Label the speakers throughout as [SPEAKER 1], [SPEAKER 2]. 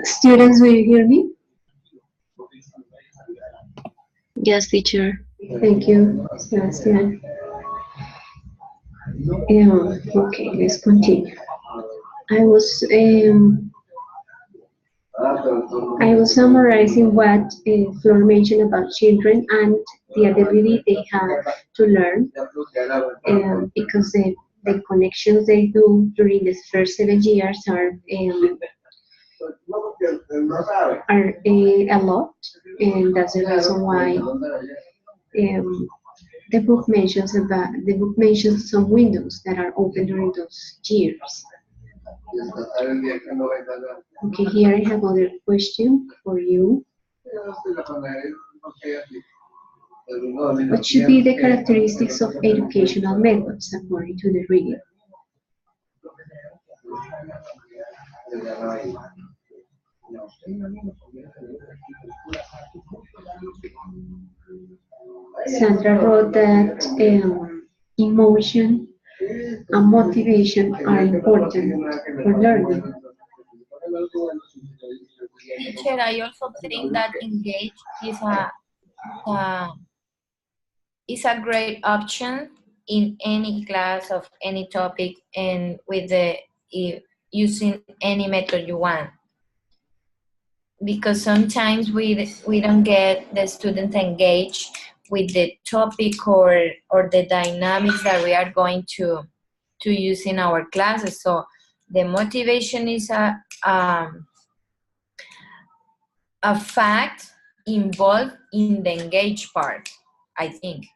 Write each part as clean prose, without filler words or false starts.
[SPEAKER 1] Students, do you hear me?
[SPEAKER 2] Yes, teacher.
[SPEAKER 1] Thank you, Sebastian. Okay, let's continue. I was um, I was summarizing what Flor mentioned about children and the ability they have to learn, because the connections they do during the first 7 years are a lot, and that's the reason why the book mentions some windows that are open during those years. Okay, here I have another question for you. What should be the characteristics of educational methods according to the reader? Sandra wrote that emotion and motivation are important for learning.
[SPEAKER 3] Teacher, I also think that engage uh, is a great option in any class of any topic and with the using any method you want. Because sometimes we don't get the student engaged with the topic or the dynamics that we are going to use in our classes. So the motivation is a fact involved in the engaged part, I think.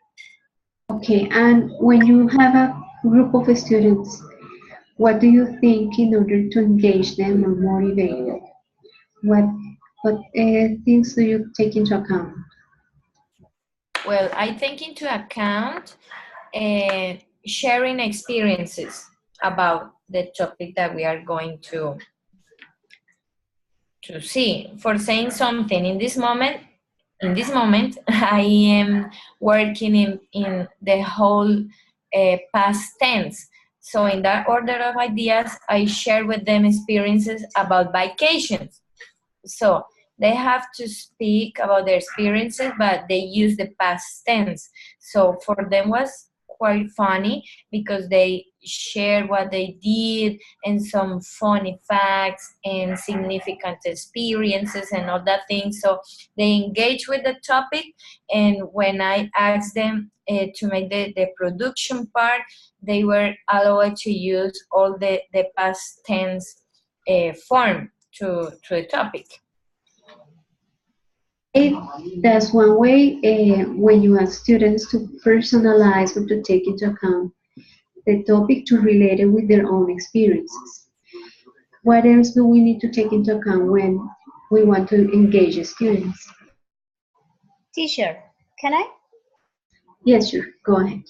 [SPEAKER 1] Okay, and when you have a group of students, what do you think in order to engage them or motivate them? What things do you take into account?
[SPEAKER 3] Well, I take into account sharing experiences about the topic that we are going to see. For saying something in this moment, I am working in the whole past tense. So in that order of ideas, I share with them experiences about vacations. So they have to speak about their experiences, but they use the past tense. So for them was quite funny because they share what they did and some funny facts and significant experiences and all that thing. So they engage with the topic, and when I asked them to make the production part, they were allowed to use all the past tense form to the topic.
[SPEAKER 1] That's one way when you ask students to personalize or to take into account the topic to relate it with their own experiences. What else do we need to take into account when we want to engage students?
[SPEAKER 4] Teacher, can I?
[SPEAKER 1] Yes, sure. Go ahead.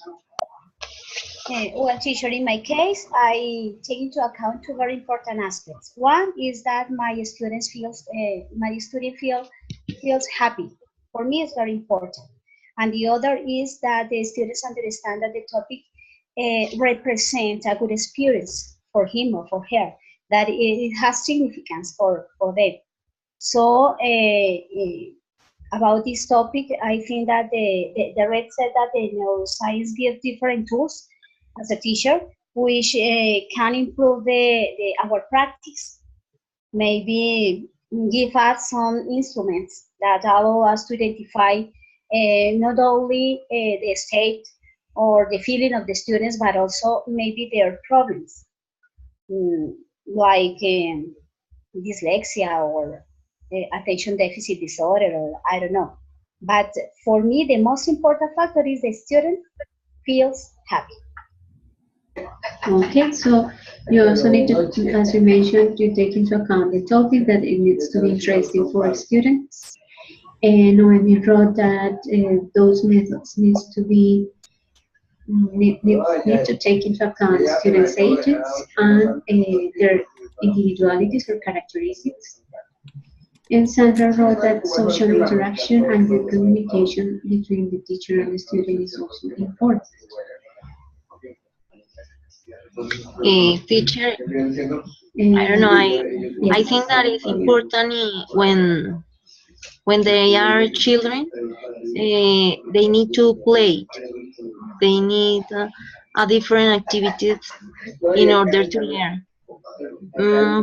[SPEAKER 4] Well, teacher, in my case, I take into account two very important aspects. One is that my student feels happy. For me, it's very important. And the other is that the students understand that the topic represents a good experience for him or for her, that it has significance for them. So about this topic, I think that the red said that the neuroscience gives different tools as a teacher, which can improve our practice. Maybe give us some instruments that allow us to identify not only the state or the feeling of the students, but also maybe their problems, like dyslexia or attention deficit disorder, or I don't know. But for me, the most important factor is the student feels happy.
[SPEAKER 1] Okay, so you also need to, as you mentioned, to take into account the topic that it needs to be interesting for students. And Noemi wrote that those methods needs to be need to take into account students' ages and their individualities or characteristics. And Sandra wrote that social interaction and good communication between the teacher and the student is also important.
[SPEAKER 2] Teacher, I don't know. I
[SPEAKER 1] Yes.
[SPEAKER 2] think that is important when they are children. They need to play. They need a different activities in order to learn.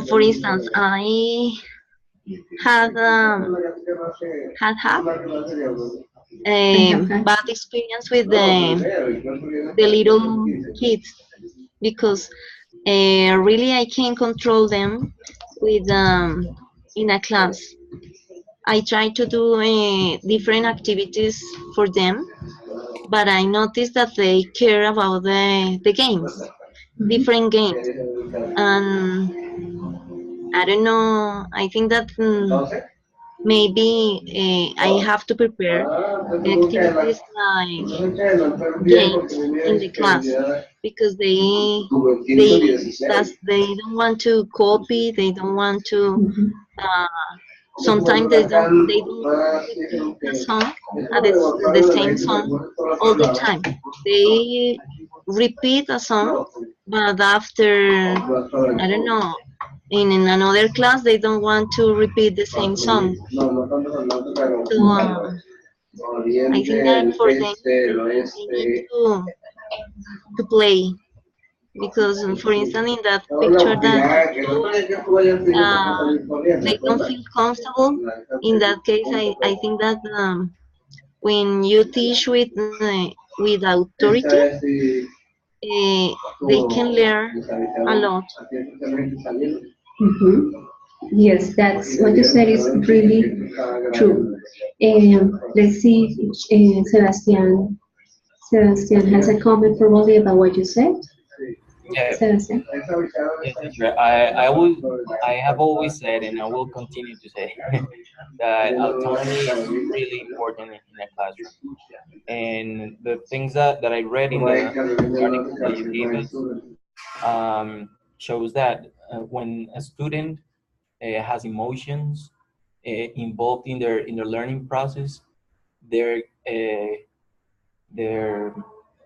[SPEAKER 2] For instance, I had had
[SPEAKER 1] I have
[SPEAKER 2] a
[SPEAKER 1] had.
[SPEAKER 2] bad experience with the little kids because really I can control them with in a class. I try to do different activities for them, but I noticed that they care about the games, different games, and I don't know. I think that maybe I have to prepare activities like games in the class because they they don't want to copy. They don't want to.
[SPEAKER 1] Mhm.
[SPEAKER 2] Uh, Sometimes they don't want to repeat the song, the same song all the time. They repeat a song, but after I don't know, in another class they don't want to repeat the same song. So I think that for them they need to play because for instance in that picture that you show uh, they don't feel comfortable. In that case, I think that when you teach with authority, they can learn a lot.
[SPEAKER 1] Mhm. Yes, that's what you said is really true. Let's see if Sebastian has a comment probably about what you said.
[SPEAKER 5] Yeah,
[SPEAKER 1] Sebastian.
[SPEAKER 5] yes, teacher. I have always said, and I will continue to say, that autonomy is really important in a classroom. And the things that I read in the article that you gave us shows that when a student has emotions involved in their learning process, their uh, their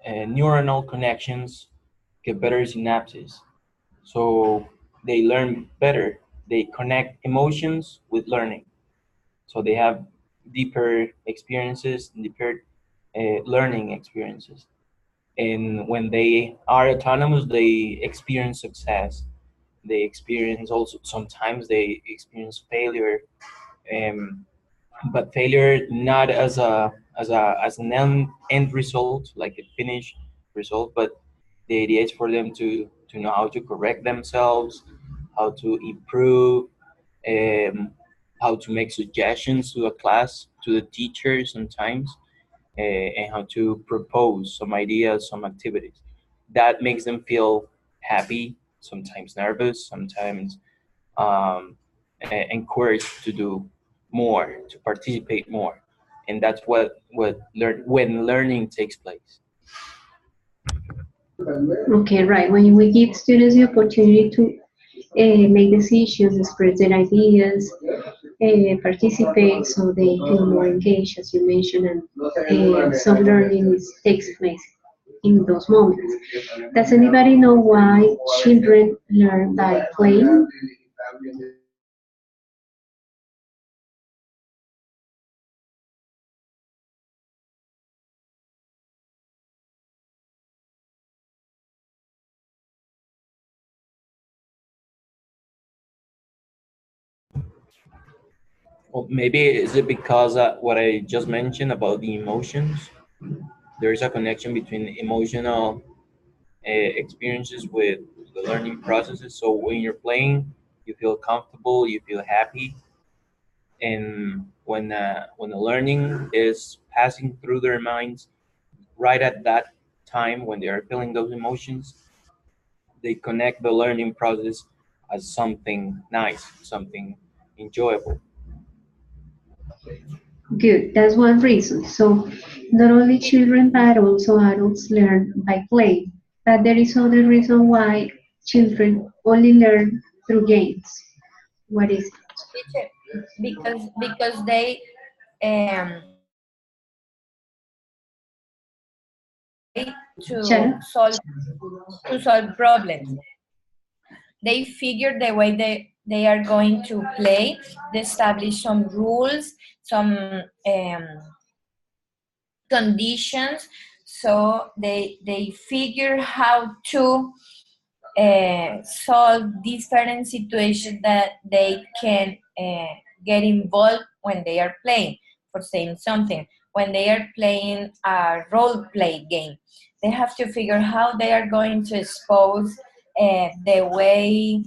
[SPEAKER 5] neuronal connections get better synapses, so they learn better. They connect emotions with learning, so they have deeper experiences, deeper learning experiences. And when they are autonomous, they experience success. They experience also sometimes they experience failure, um, but failure not as an end result, like a finished result, but the idea is for them to know how to correct themselves, how to improve, um, how to make suggestions to a class, to the teacher sometimes, and how to propose some ideas, some activities. That makes them feel happy, sometimes nervous, sometimes encouraged to do more, to participate more, and that's what learn when learning takes place.
[SPEAKER 1] Okay, right. When we give students the opportunity to make decisions, express their ideas, participate, so they feel more engaged, as you mentioned, and some learning takes place in those moments. Does anybody know why children learn by playing?
[SPEAKER 5] Well, maybe is it because what I just mentioned about the emotions? There is a connection between emotional experiences with the learning processes. So when you're playing, you feel comfortable, you feel happy, and when the learning is passing through their minds right at that time when they are feeling those emotions, they connect the learning process as something nice, something enjoyable.
[SPEAKER 1] Good, that's one reason. So not only children but also adults learn by playing. But there is other reason why children only learn through games. What is it?
[SPEAKER 3] Teacher, because they um,
[SPEAKER 1] Sharon?
[SPEAKER 3] to solve problems. They figure the way they are going to play. They establish some rules, some conditions, so they figure how to solve different situations that they can get involved when they are playing. For saying something, when they are playing a role play game, they have to figure how they are going to expose the way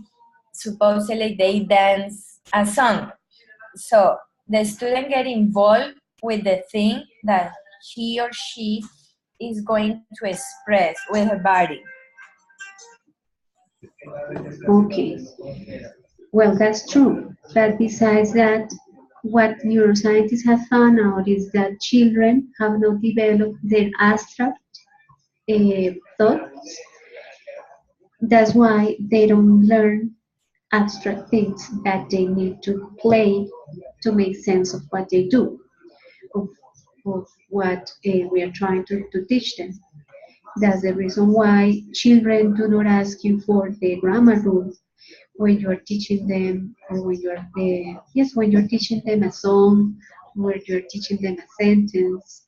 [SPEAKER 3] supposedly they dance a song. So the student get involved with the thing that he or she is going to express with her body.
[SPEAKER 1] Okay. Well, that's true. But besides that, what neuroscientists have found out is that children have not developed their abstract thoughts. That's why they don't learn abstract things that they need to play to make sense of what they do, of, of what we are trying to teach them. That's the reason why children do not ask you for the grammar rules when you are teaching them, or when you are yes, when you're teaching them a song, or you're teaching them a sentence.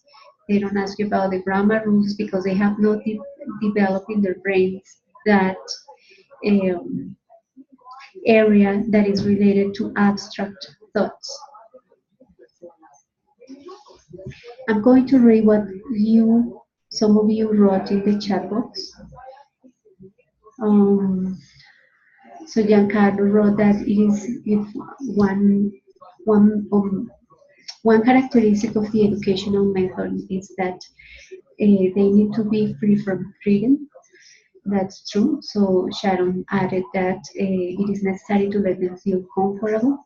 [SPEAKER 1] They don't ask you about the grammar rules because they have not developed in their brains that um, area that is related to abstract thoughts. I'm going to read what some of you wrote in the chat box. Um, so Giancarlo wrote that it is if one one characteristic of the educational method is that they need to be free from freedom. That's true. So Sharon added that it is necessary to let them feel comfortable.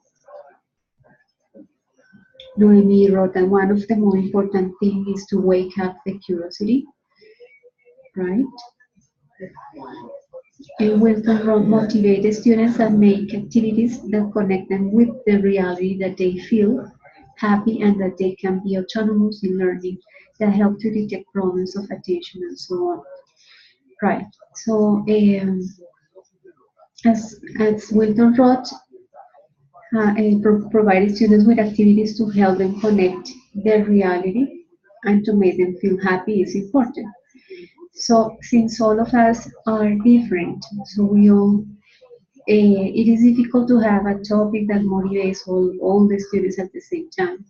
[SPEAKER 1] Noemi wrote that one of the more important things is to wake up the curiosity, right? And Wilton wrote, motivate the students and make activities that connect them with the reality that they feel happy and that they can be autonomous in learning, that help to detect problems of attention and so on. Right. So as Wilton wrote, provide students with activities to help them connect their reality and to make them feel happy is important. So since all of us are different, so we all, it is difficult to have a topic that motivates all the students at the same time.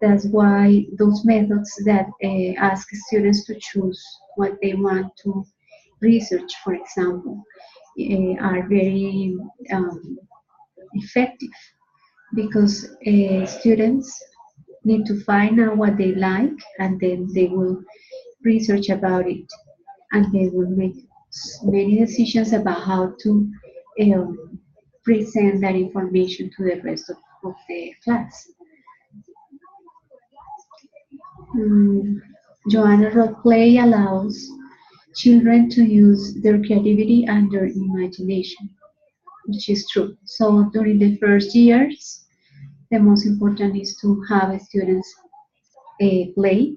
[SPEAKER 1] That's why those methods that ask students to choose what they want to research, for example, are very effective because students need to find out what they like, and then they will research about it, and they will make many decisions about how to present that information to the rest of the class. Joanna wrote, play allows children to use their creativity and their imagination, which is true. So during the first years, the most important is to have students play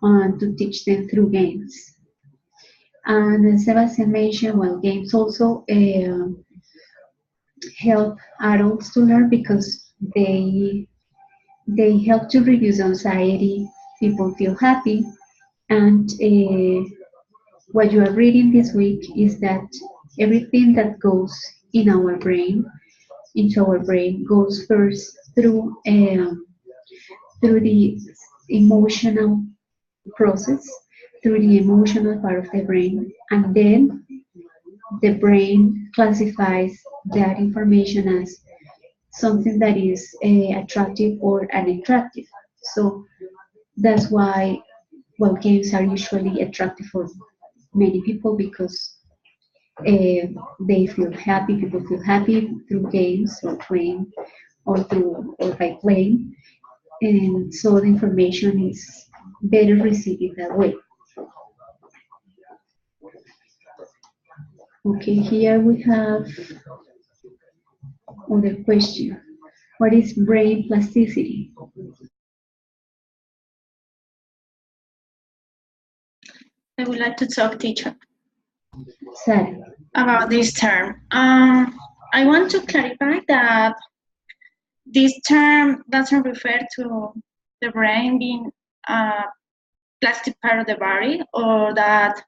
[SPEAKER 1] and to teach them through games. And as Sebastian mentioned, well, games also help adults to learn because they help to reduce anxiety. People feel happy, and what you are reading this week is that everything that goes in our brain, into our brain, goes first through the emotional process, through the emotional part of the brain, and then the brain classifies that information as something that is attractive or unattractive. So that's why, well, games are usually attractive for many people because they feel happy. People feel happy through games or playing, or by playing, and so the information is better received that way. Okay, here we have other question. What is brain plasticity?
[SPEAKER 6] I would like to talk, teacher,
[SPEAKER 1] Sarah.
[SPEAKER 6] about this term. I want to clarify that this term doesn't refer to the brain being a plastic part of the body, or that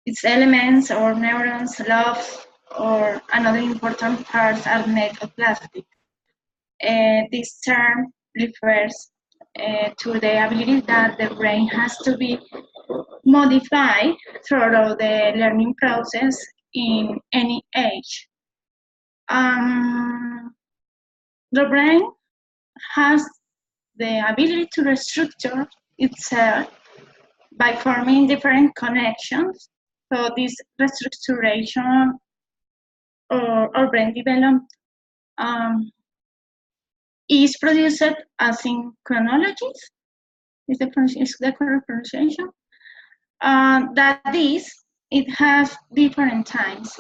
[SPEAKER 6] its elements or neurons, lobes, or another important parts are made of plastic. This term refers to the ability that the brain has to be modified throughout the learning process in any age. The brain has the ability to restructure itself by forming different connections. So this restructuration or brain development is produced as in chronologies, is the correct pronunciation. That is, it has different times.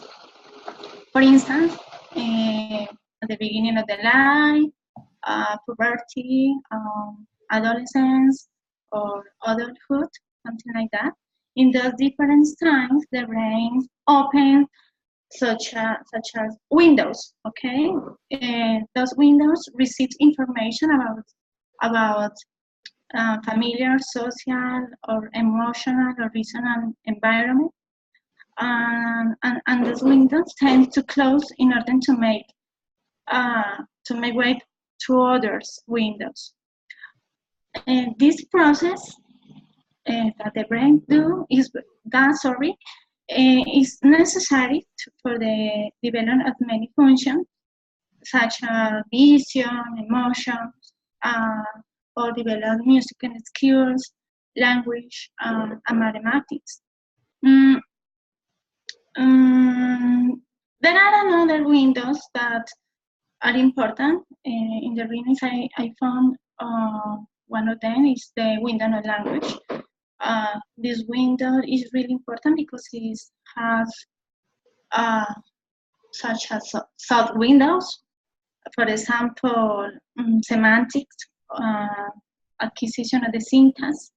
[SPEAKER 6] For instance, at the beginning of the life, puberty, adolescence, or adulthood, something like that. In those different times, the brain opens such as windows. Okay, and those windows receive information about familiar, social, or emotional, or regional environment, and those windows tend to close in order to make way to others windows. And this process that the brain is necessary for the development of many functions, such as vision, emotions, or develop musical skills, language, and mathematics. There are another windows that are important. In the readings I found one of them is the window of language. This window is really important because it has such as sub windows. For example, semantics, acquisition of the syntax,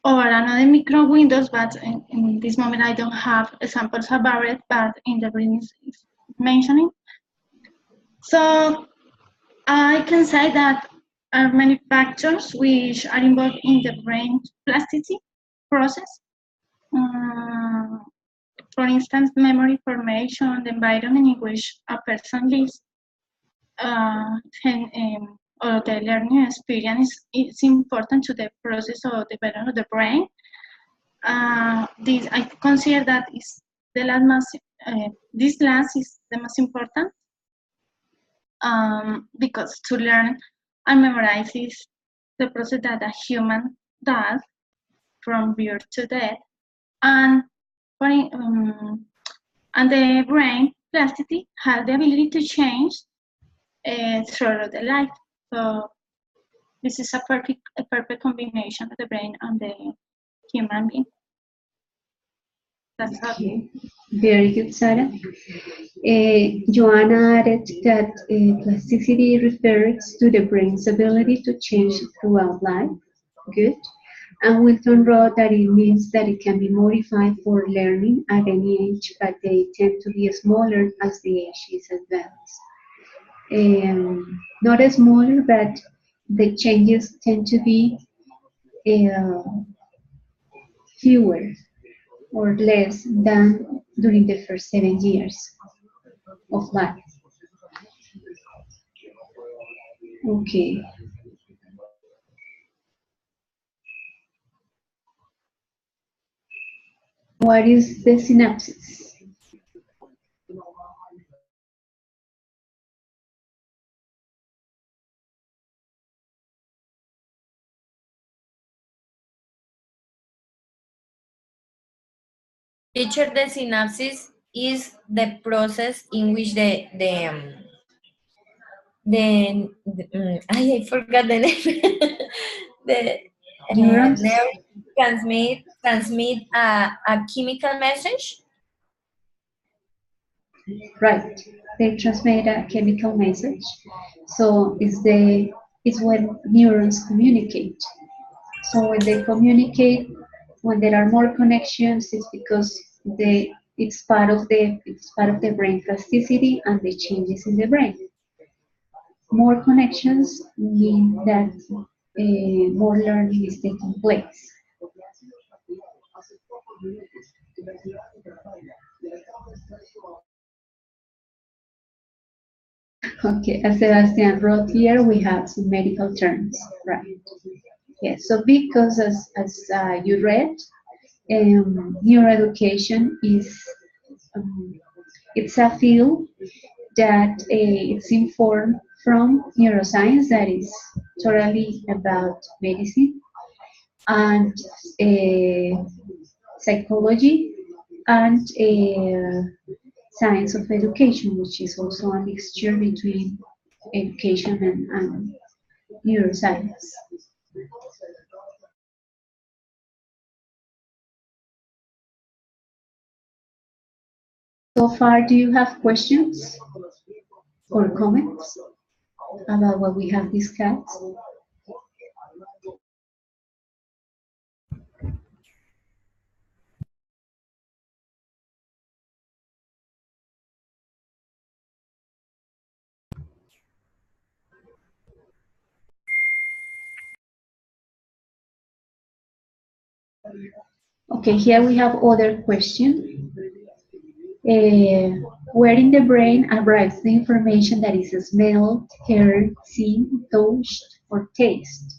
[SPEAKER 6] or another micro windows, but in this moment I don't have examples about it, but in the readings it's mentioning. So I can say that are many factors which are involved in the brain plasticity process. For instance, memory formation, the environment in which a person lives, or the learning experience is important to the process of development of the brain. This I consider that is the last. This last is the most important, because to learn and memorize is the process that a human does from birth to death, and the brain plasticity has the ability to change throughout the life. So this is a perfect combination of the brain and the human being. That's
[SPEAKER 1] okay. Very good, Sarah. Joanna added that plasticity refers to the brain's ability to change throughout life. Good. And Wilton wrote that it means that it can be modified for learning at any age, but they tend to be smaller as the age is advanced. Not smaller, but the changes tend to be fewer or less than during the first 7 years of life. Okay. What is the synapses?
[SPEAKER 3] Teacher, the synapses is the process in which I forgot the name. The
[SPEAKER 1] Neurons?
[SPEAKER 3] neurons transmit a chemical message.
[SPEAKER 1] Right. They transmit a chemical message. So it's when neurons communicate. So when they communicate, when there are more connections, it's because it's part of the brain plasticity and the changes in the brain. More connections mean that more learning is taking place. Okay, as Sebastian wrote here, we have some medical terms, right? Yes, so because as you read, neuroeducation is it's a field that it's informed from neuroscience that is totally about medicine and psychology and science of education, which is also a mixture between education and neuroscience. So far, do you have questions or comments about what we have discussed? Okay, here we have other question. Where in the brain arrives the information that is smelled, heard, seen, touched, or tasted?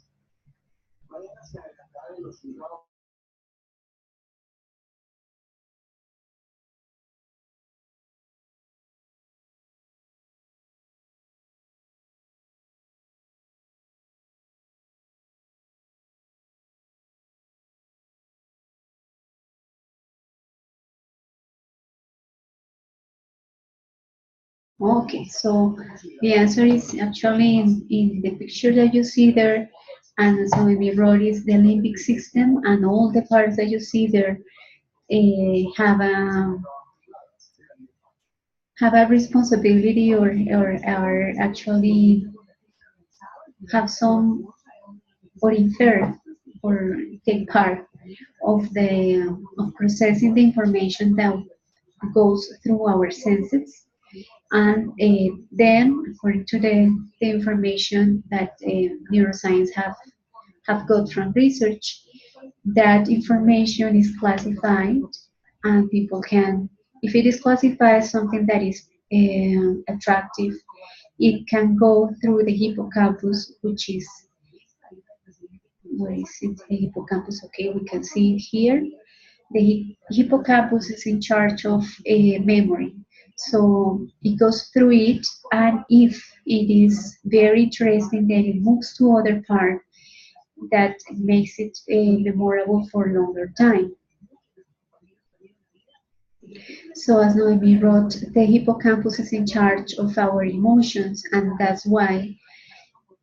[SPEAKER 1] Okay, so the answer is actually in the picture that you see there, and so we wrote is the limbic system, and all the parts that you see there have a responsibility or actually have some or infer or take part of the of processing the information that goes through our senses and then according to the information that neuroscience have got from research, that information is classified and people can, if it is classified as something that is attractive, it can go through the hippocampus, which is, where is it, the hippocampus, okay, we can see it here. The hippocampus is in charge of memory. So it goes through it, and if it is very interesting, then it moves to other part that makes it memorable for a longer time. So as Noemi wrote, the hippocampus is in charge of our emotions, and that's why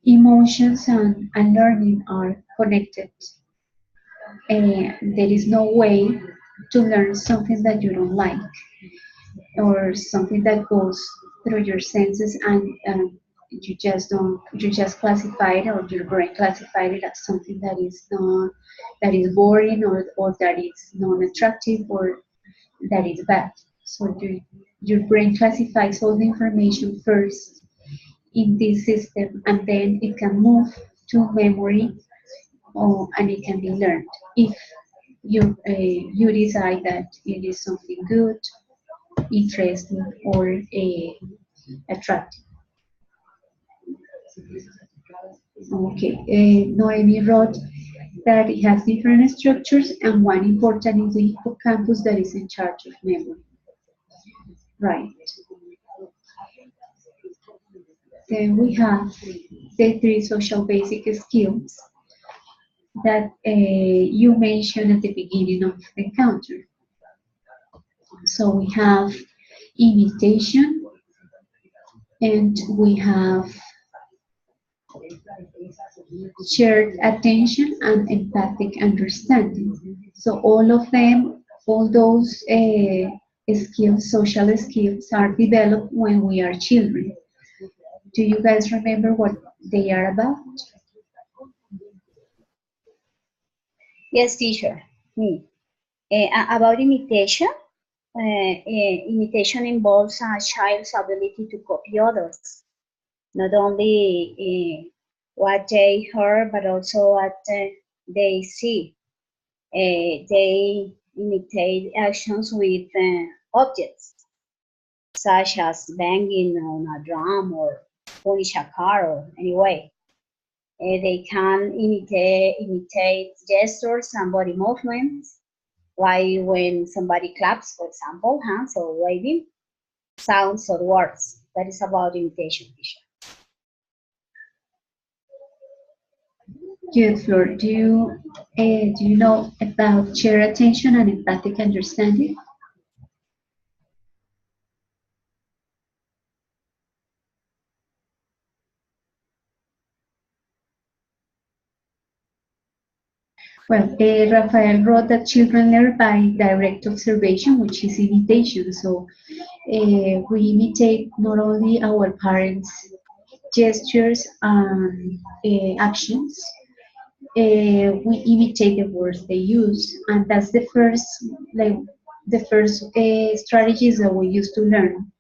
[SPEAKER 1] emotions and learning are connected. There is no way to learn something that you don't like or something that goes through your senses and you just don't, you just classify it, or your brain classified it as something that is not, that is boring, or that is non-attractive, or that is bad. So your brain classifies all the information first in this system, and then it can move to memory, and it can be learned if you decide that it is something good, interesting, or attractive. Okay, Noemi wrote that it has different structures, and one important is the hippocampus that is in charge of memory. Right. Then we have the three social basic skills that you mentioned at the beginning of the encounter. So we have imitation, and we have shared attention and empathic understanding. So all of them, all those skills, social skills, are developed when we are children. Do you guys remember what they are about?
[SPEAKER 4] Yes, teacher. Me. About imitation, imitation involves a child's ability to copy others, not only what they heard, but also what they see. They imitate actions with objects, such as banging on a drum or punish a car or anyway. They can imitate gestures and body movements. Why when somebody claps, for example, hands or waving, sounds or words. That is about imitation, teacher.
[SPEAKER 1] Good, Flor. Do you know about shared attention and empathic understanding? Well, Rafael wrote that children learn by direct observation, which is imitation. So we imitate not only our parents' gestures and actions, we imitate the words they use, and that's like the first strategies that we use to learn.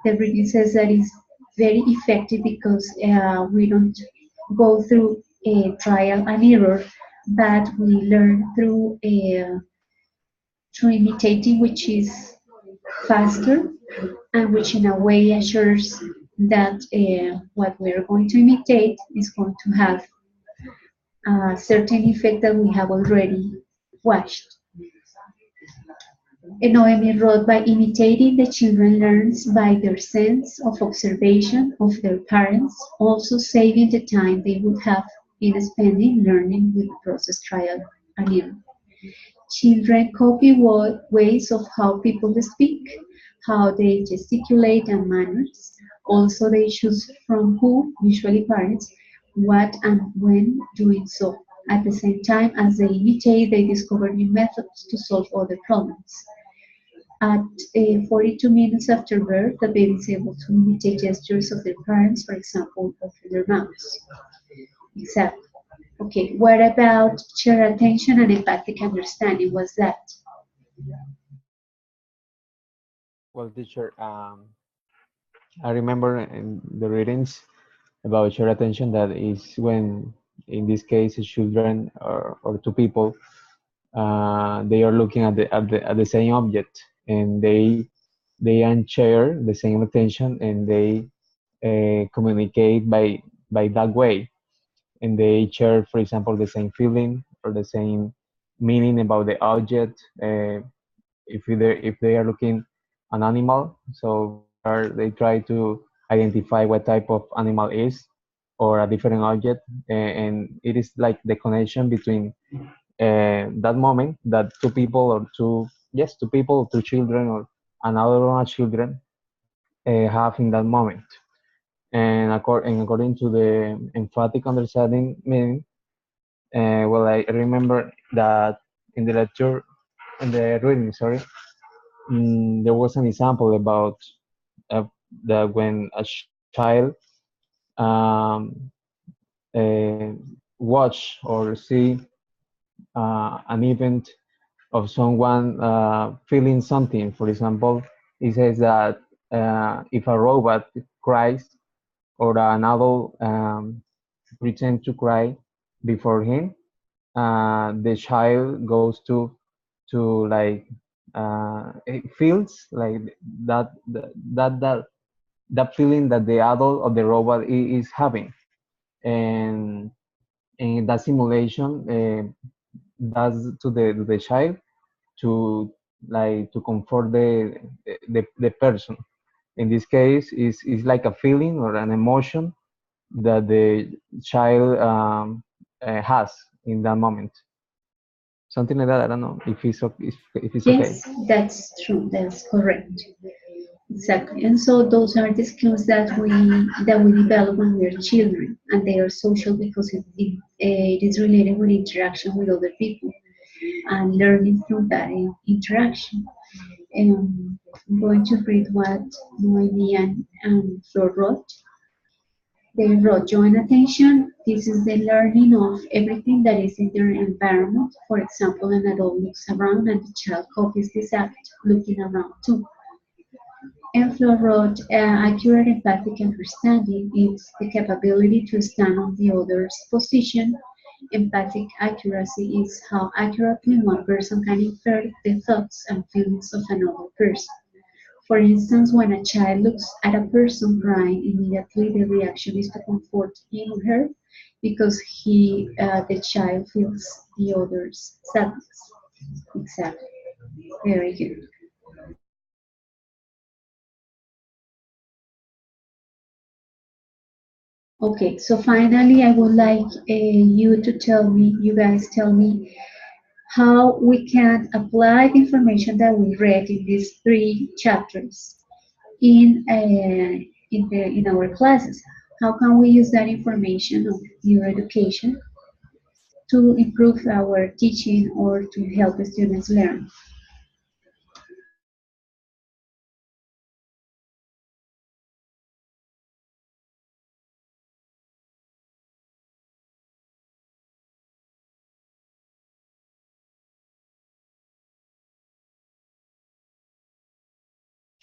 [SPEAKER 1] The reading says that is very effective because we don't go through a trial and error, but we learn through imitating, which is faster and which in a way assures that what we're going to imitate is going to have a certain effect that we have already watched. Noemi wrote, by imitating, the children learns by their sense of observation of their parents, also saving the time they would have been spending learning with process trial and error. Children copy ways of how people speak, how they gesticulate and manners. Also, they choose from who, usually parents, what and when doing so. At the same time as they imitate, they discover new methods to solve other problems. At 42 minutes after birth, the baby is able to imitate gestures of their parents, for example, open their mouths. Exactly. Okay, what about shared attention and empathic understanding? What's that?
[SPEAKER 7] Well, teacher, I remember in the readings about shared attention that is when, in this case, children or two people, they are looking at the same object, and they share the same attention, and they communicate by that way, and they share, for example, the same feeling or the same meaning about the object. If they are looking an animal, so they try to identify what type of animal is, or a different object, and it is like the connection between that moment that two people or two people or two children or another children have in that moment. And according to the emphatic understanding meaning, well, I remember that in the lecture, in the reading, sorry, there was an example about uh, that when a child um, uh, watch or see an event of someone feeling something. For example, it says that if a robot cries or an adult pretends to cry before him, the child goes to like it feels like that that that feeling that the adult or the robot is having, and that simulation does to the child to like to comfort the person. In this case, is like a feeling or an emotion that the child has in that moment. Something like that. I don't know if it's okay.
[SPEAKER 1] Yes, that's true. That's correct. Exactly. And so those are the skills that we develop when we're children, and they are social because it is related with interaction with other people and learning through that interaction. I'm going to read what Noemi and Flor wrote. They wrote joint attention. This is the learning of everything that is in their environment. For example, an adult looks around and the child copies this act, looking around too. And Flo wrote, accurate empathic understanding is the capability to stand on the other's position. Empathic accuracy is how accurately one person can infer the thoughts and feelings of another person. For instance, when a child looks at a person crying, immediately the reaction is to comfort him or her because the child feels the other's sadness. Exactly. Very good. Okay, so finally, I would like you guys tell me how we can apply the information that we read in these three chapters in our classes. How can we use that information of neuroeducation to improve our teaching or to help the students learn?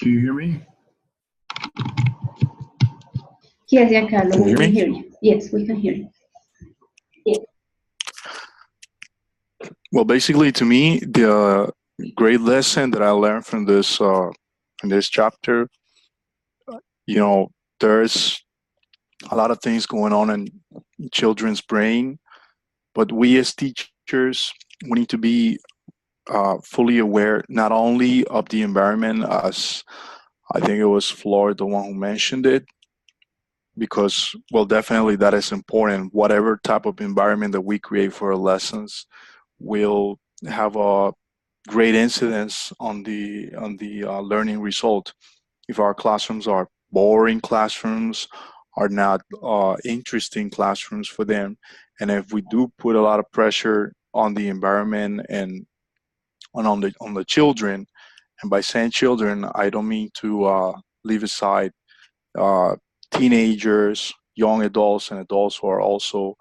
[SPEAKER 8] Can you hear me?
[SPEAKER 1] Yes, Giancarlo,
[SPEAKER 8] Can you
[SPEAKER 1] we
[SPEAKER 8] hear
[SPEAKER 1] can
[SPEAKER 8] me?
[SPEAKER 1] hear you. Yes, we can hear you.
[SPEAKER 8] Well, basically, to me, the great lesson that I learned from this chapter, you know, there's a lot of things going on in children's brain, but we as teachers, we need to be fully aware not only of the environment, as I think it was Flor, the one who mentioned it, because, well, definitely that is important. Whatever type of environment that we create for our lessons will have a great incidence on the learning result. If our classrooms are boring classrooms, are not interesting classrooms for them, and if we do put a lot of pressure on the environment and on the children, and by saying children, I don't mean to leave aside uh, teenagers, young adults, and adults who are also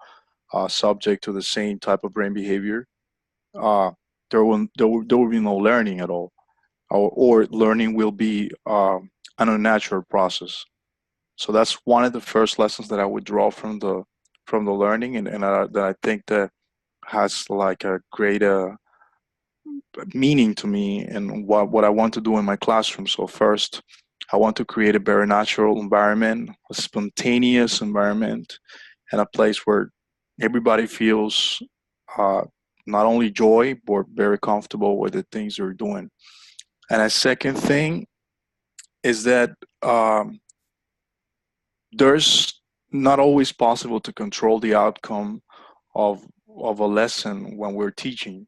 [SPEAKER 8] subject to the same type of brain behavior. Uh, there will be no learning at all, or learning will be an unnatural process. So that's one of the first lessons that I would draw from the learning, and that I think that has like a great meaning to me and what I want to do in my classroom. So first, I want to create a very natural environment, a spontaneous environment, and a place where everybody feels uh, not only joy but very comfortable with the things they're doing. And a second thing is that there's not always possible to control the outcome of of a lesson when we're teaching.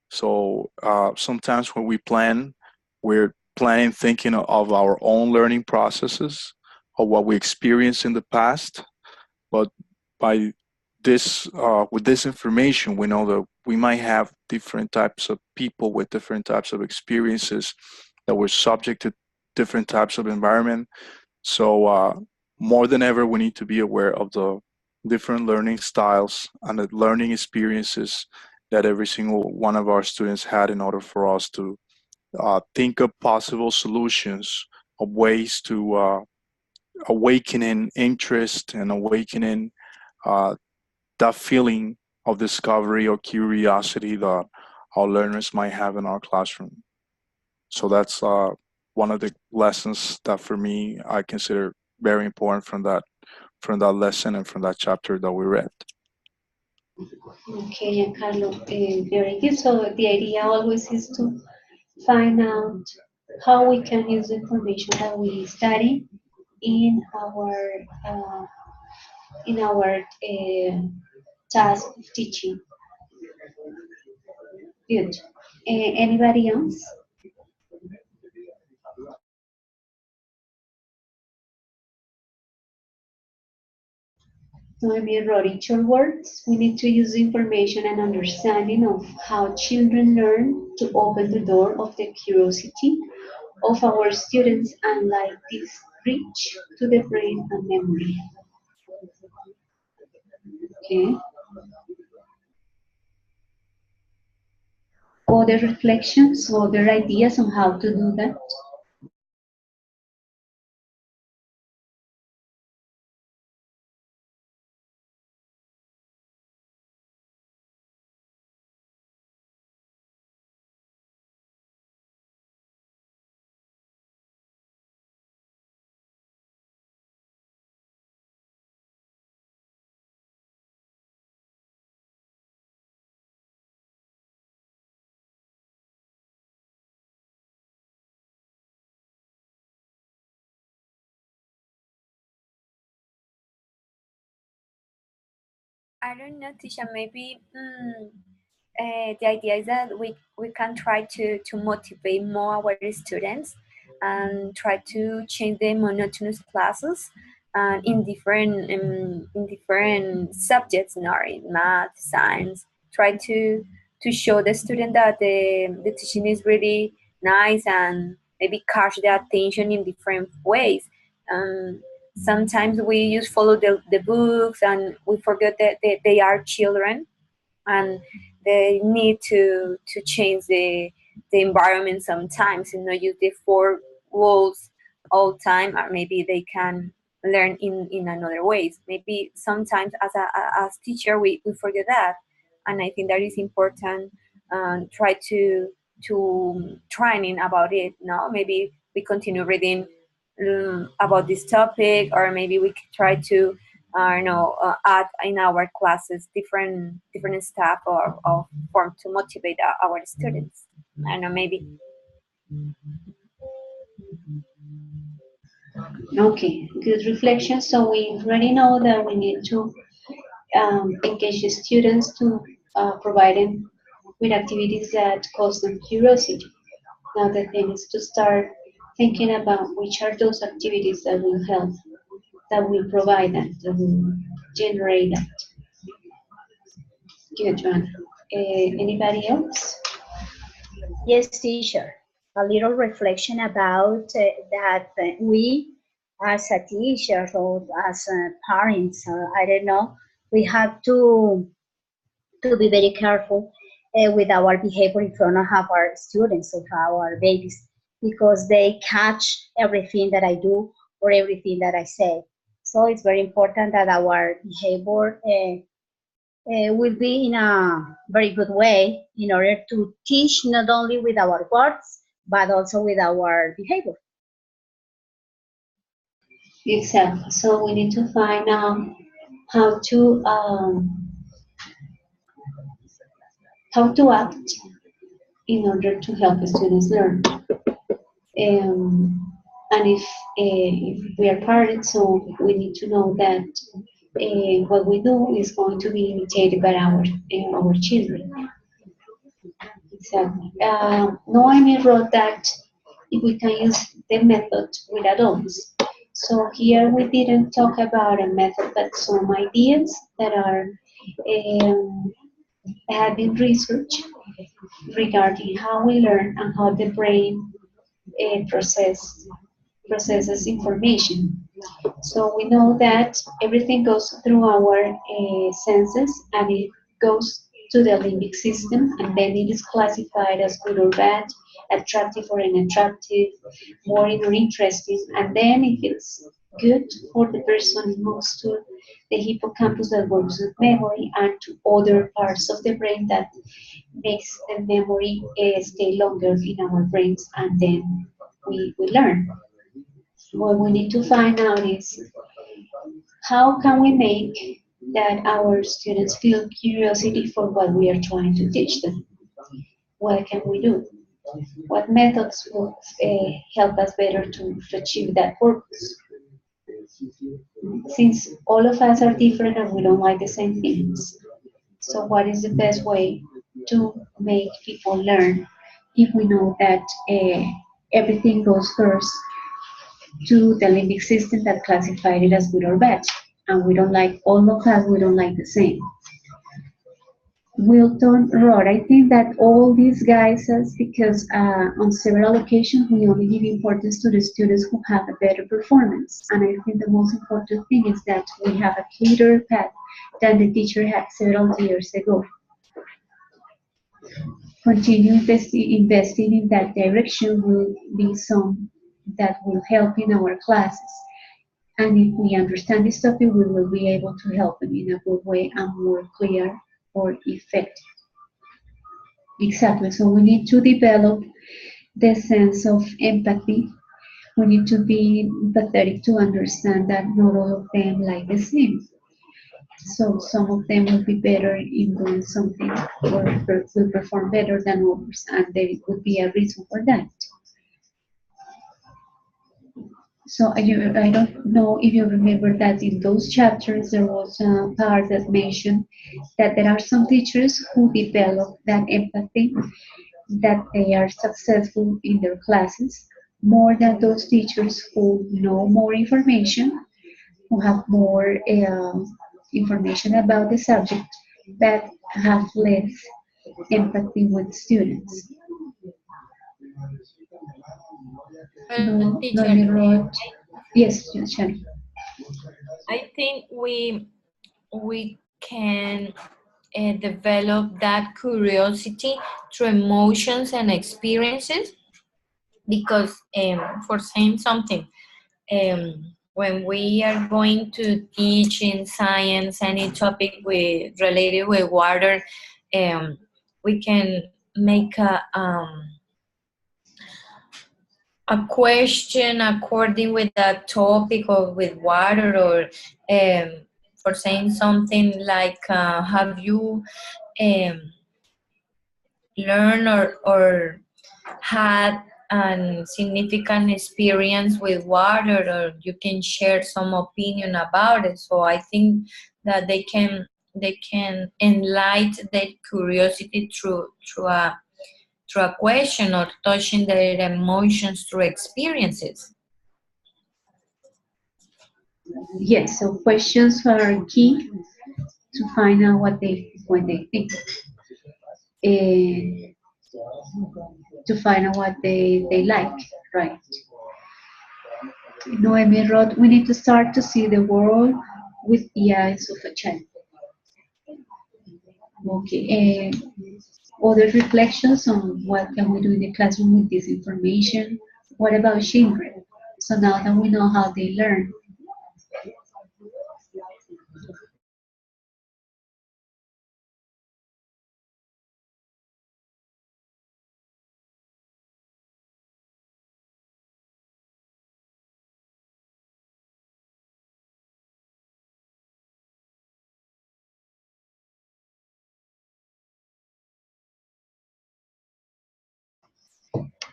[SPEAKER 8] So sometimes when we plan, we're planning thinking of our own learning processes, of what we experienced in the past. But by with this information, we know that we might have different types of people with different types of experiences that were subject to different types of environment. So more than ever, we need to be aware of the different learning styles and the learning experiences that every single one of our students had in order for us to think of possible solutions of ways to awakening interest and awakening uh, that feeling of discovery or curiosity that our learners might have in our classroom. So that's one of the lessons that for me I consider very important from that lesson and from that chapter that we read.
[SPEAKER 1] Okay, Giancarlo, very good. So the idea always is to find out how we can use the information that we study in uh, our task of teaching. Good. Anybody else? So, I mean, Rory, in your words, we need to use information and understanding of how children learn to open the door of the curiosity of our students and like this reach to the brain and memory. Okay. Other reflections, other ideas on how to do that?
[SPEAKER 3] I don't know, Tisha. Maybe the idea is that we can try to motivate more our students and try to change the monotonous classes in different subjects, in art, in math, science. Try to show the student that the teaching is really nice and maybe catch the attention in different ways. Um, Sometimes we just follow the books and we forget that they are children and they need to change the environment sometimes, and not use the four walls all the time, or maybe they can learn in another ways. Maybe sometimes as teacher we forget that, and I think that is important. Try to training about it. No, maybe we continue reading about this topic, or maybe we could try to add in our classes different stuff or form to motivate our students. I don't know, maybe.
[SPEAKER 1] Okay, good reflection. So we already know that we need to engage the students to provide them with activities that cause them curiosity. Now the thing is to start thinking about which are those activities that will help, that will provide that will generate that. Good one. Anybody else?
[SPEAKER 4] Yes, teacher. A little reflection about that we, as a teacher or as parents, I don't know, we have to be very careful with our behavior in front of our students, of our babies, because they catch everything that I do or everything that I say. So it's very important that our behavior will be in a very good way in order to teach not only with our words but also with our behavior.
[SPEAKER 1] Exactly. So we need to find out how to how to act in order to help the students learn. And if we are parents, so we need to know that what we do is going to be imitated by our children. Exactly. Noemi wrote that if we can use the method with adults. So here we didn't talk about a method, but some ideas that are um, have been researched regarding how we learn and how the brain processes information. So we know that everything goes through our senses and it goes to the limbic system, and then it is classified as good or bad, attractive or unattractive, boring or interesting. And then if it's good for the person, it moves to the hippocampus that works with memory and to other parts of the brain that makes the memory stay longer in our brains, and then we learn. What we need to find out is how can we make that our students feel curiosity for what we are trying to teach them? What can we do? What methods will help us better to achieve that purpose? Since all of us are different and we don't like the same things, so what is the best way to make people learn if we know that everything goes first to the limbic system that classified it as good or bad, and we don't like all of us, we don't like the same. Wilton wrote, I think that all these guys says because on several occasions we only give importance to the students who have a better performance. And I think the most important thing is that we have a clearer path than the teacher had several years ago. Continue investing in that direction will be some that will help in our classes. And if we understand this topic, we will be able to help them in a good way and more clear or effective. Exactly. So we need to develop the sense of empathy. We need to be empathetic to understand that not all of them like the same. So some of them will be better in doing something or will perform better than others, and there could be a reason for that. So I don't know if you remember that in those chapters there was a part that mentioned that there are some teachers who develop that empathy, that they are successful in their classes more than those teachers who know more information, who have more information about the subject, but have less empathy with students.
[SPEAKER 3] Well,
[SPEAKER 1] No,
[SPEAKER 3] teacher,
[SPEAKER 1] Noemi wrote, yes, Shani.
[SPEAKER 3] I think we can develop that curiosity through emotions and experiences because for saying something, when we are going to teach in science any topic related with water, we can make a question according with that topic or with water, or for saying something like have you um, learned or had a significant experience with water, or you can share some opinion about it. So I think that they can enlighten their curiosity through a question or touching their emotions through experiences.
[SPEAKER 1] Yes, so questions are key to find out what they think, and to find out what they like, right? Noemi wrote, we need to start to see the world with the eyes of a child. Okay, other reflections on what can we do in the classroom with this information? What about children? So now that we know how they learn,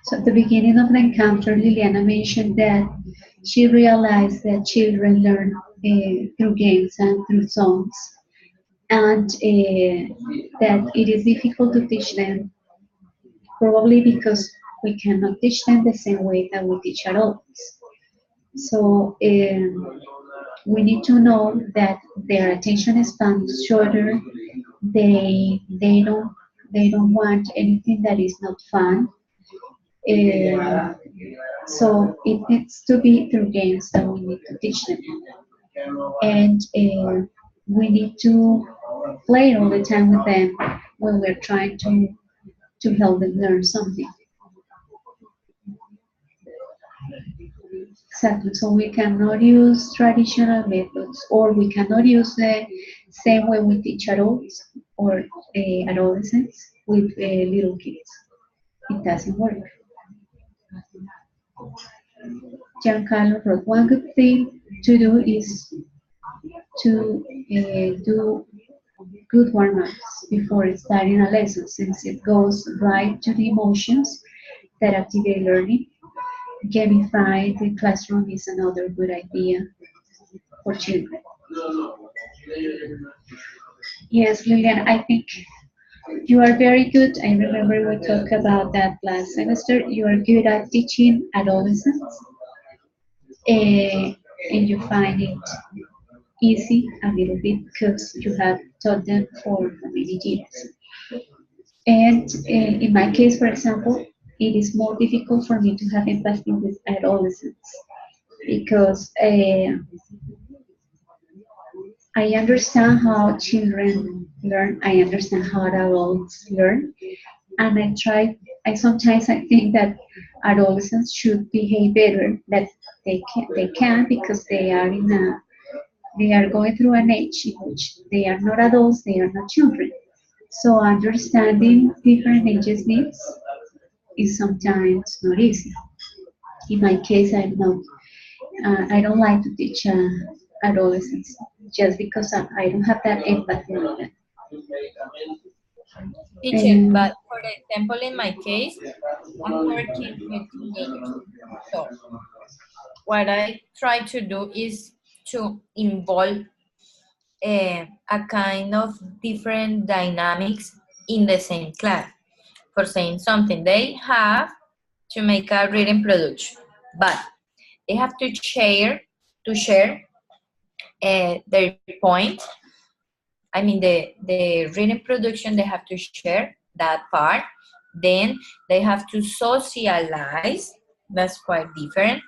[SPEAKER 1] so at the beginning of the encounter, Liliana mentioned that she realized that children learn through games and through songs, and that it is difficult to teach them, probably because we cannot teach them the same way that we teach adults. So we need to know that their attention span is shorter. They don't want anything that is not fun. Uh, so it needs to be through games that we need to teach them, and we need to play all the time with them when we're trying to help them learn something. Exactly. So we cannot use traditional methods, or we cannot use the same way we teach adults or adolescents with little kids. It doesn't work. Giancarlo wrote, one good thing to do is to do good warm-ups before starting a lesson, since it goes right to the emotions that activate learning. Gamify the classroom is another good idea for children. Yes, Lilian, I think you are very good. I remember we talked about that last semester. You are good at teaching adolescents, and you find it easy a little bit because you have taught them for many years. And in my case, for example, it is more difficult for me to have empathy with adolescents because I understand how children learn, I understand how adults learn, and I sometimes I think that adolescents should behave better, that they can because they are going through an age in which they are not adults, they are not children. So understanding different ages needs is sometimes not easy. In my case, I don't like to teach adolescents just because I don't have that empathy with them.
[SPEAKER 3] Teacher, but for example, in my case, I'm working with teenagers. So what I try to do is to involve a kind of different dynamics in the same class. For saying something, they have to make a reading production, but they have to share their point. I mean, the reading production, they have to share that part. Then they have to socialize. That's quite different.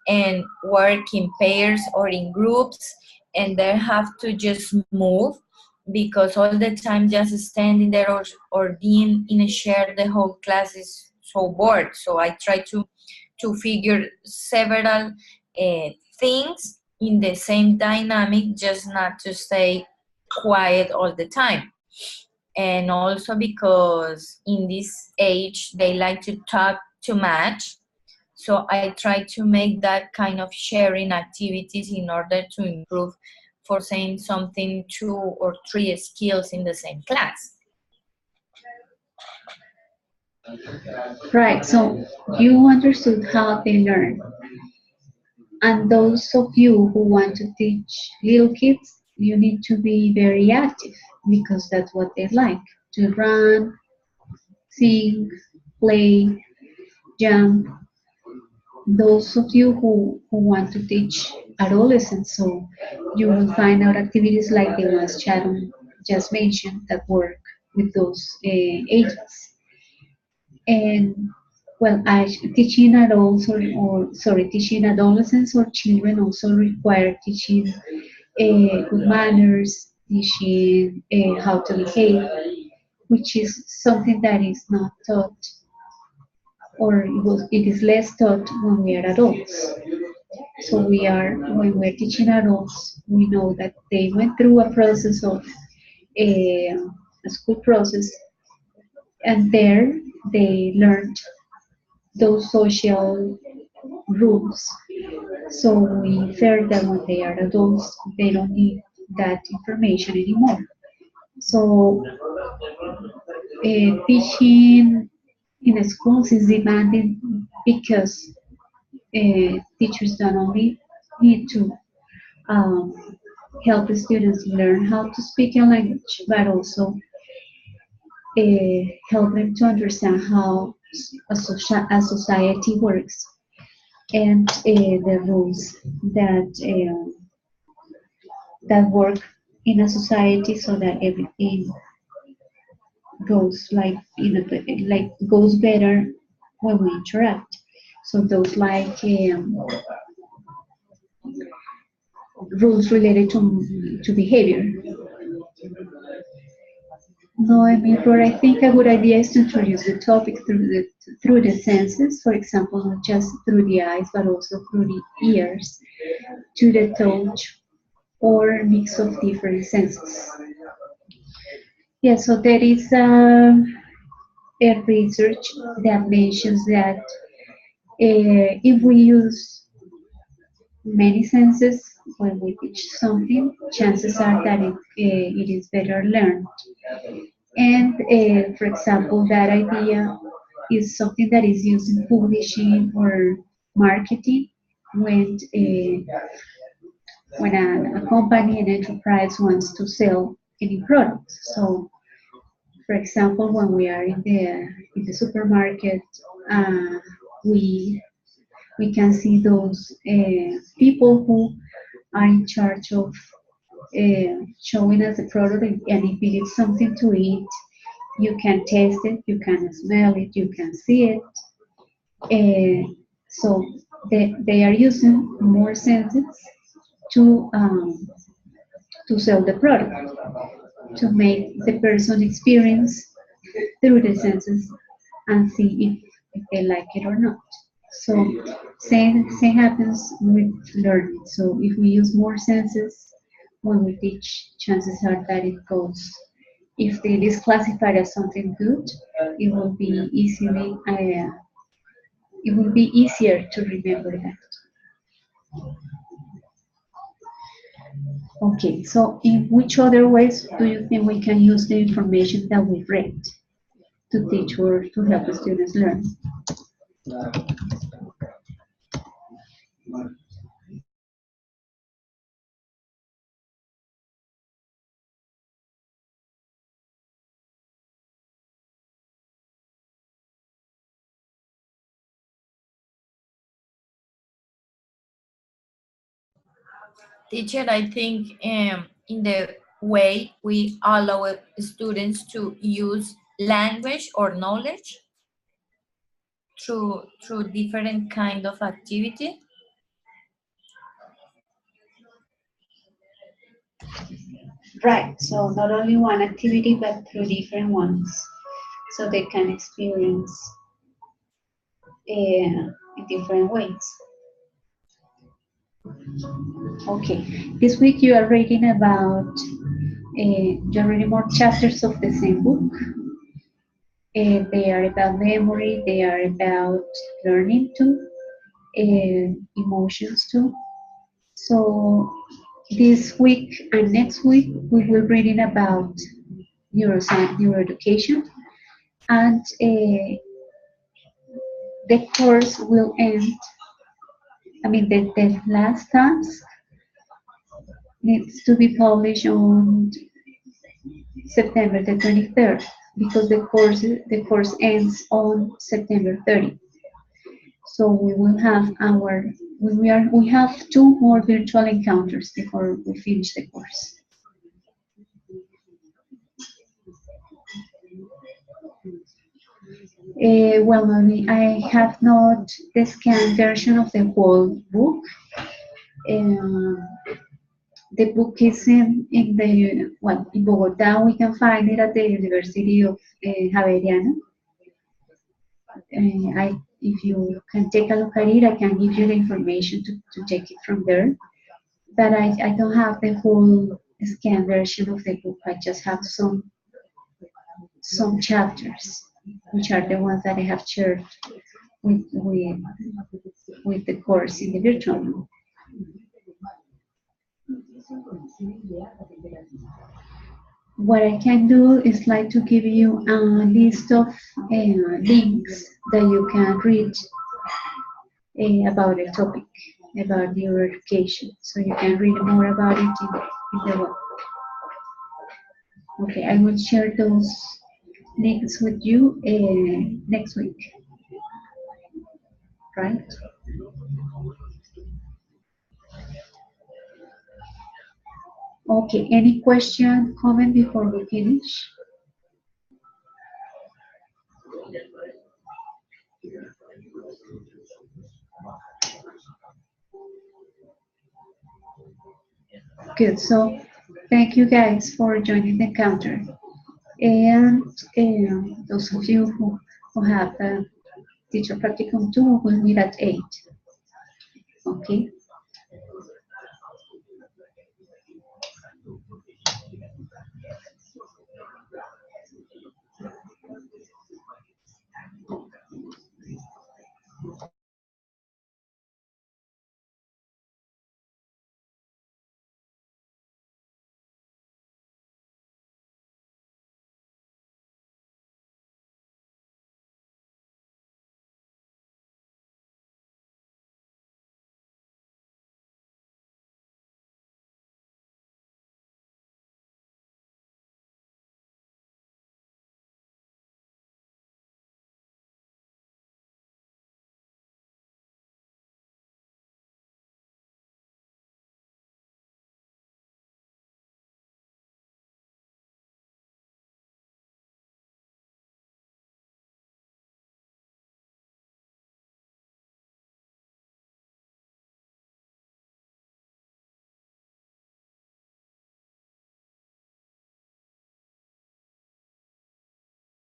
[SPEAKER 3] And work in pairs or in groups. And they have to just move because all the time just standing there or being in a chair the whole class is so bored. So I try to figure several things in the same dynamic, just not to stay quiet all the time. And also because in this age they like to talk too much, so I try to make that kind of sharing activities in order to improve, for saying something, 2 or 3 skills in the same class.
[SPEAKER 1] Right, so you understood how they learn. And those of you who want to teach little kids, you need to be very active because that's what they like to run, sing, play, jump. Those of you who want to teach adolescents, so you will find out activities like the ones Sharon just mentioned that work with those ages. And well, teaching adults or sorry, teaching adolescents or children also require teaching good manners, teaching how to behave, which is something that is not taught or it is less taught when we are adults. So when we're teaching adults, we know that they went through a process of a school process, and there they learned those social rules. So we fear that when they are adults, they don't need that information anymore. So teaching in schools is demanding because teachers don't only need to um, help the students learn how to speak a language, but also help them to understand how a society works and the rules that work in a society so that everything goes like goes better when we interact. So those like rules related to behavior. No, I mean, Flora, I think a good idea is to introduce the topic through the senses, for example, not just through the eyes, but also through the ears, to the touch, or a mix of different senses. Yeah, so there is a research that mentions that if we use many senses when we teach something, chances are that it is better learned. And for example, that idea is something that is used in publishing or marketing when a company, an enterprise wants to sell any product. So, for example, when we are in the supermarket, uh, we we can see those people who are in charge of showing us the product, and if it is something to eat, you can taste it, you can smell it, you can see it. So they are using more senses to sell the product, to make the person experience through the senses and see if they like it or not. So same happens with learning. So if we use more senses when we teach, chances are that it goes. If it is classified as something good, it will be it will be easier to remember that. Okay, so in which other ways do you think we can use the information that we read to teach or to help the students learn?
[SPEAKER 3] Teacher, I think in the way we allow students to use language or knowledge through different kind of activity.
[SPEAKER 1] Right, so not only one activity, but through different ones, so they can experience in different ways. Okay, this week you are reading about, you're reading more chapters of the same book. They are about memory, they are about learning too, emotions too. So this week and next week we will be reading about neuroscience, neuroeducation, and the course will end. I mean, the last task needs to be published on September the 23rd, because the course ends on September 30th. So we will have we have 2 more virtual encounters before we finish the course. Well, Mami, I have not the scanned version of the whole book. The book is in Bogota. We can find it at the University of Javeriana. If you can take a look at it, I can give you the information to take it from there. But I don't have the whole scanned version of the book. I just have some chapters, which are the ones that I have shared with the course in the virtual room. What I can do is like to give you a list of links that you can read about the topic, about neuroeducation. So you can read more about it in the web. Okay, I will share those links with you next week, right? Okay, any question, comment before we finish? Good, so thank you guys for joining the encounter. And those of you who have Teacher Practicum 2 will meet at 8. Okay.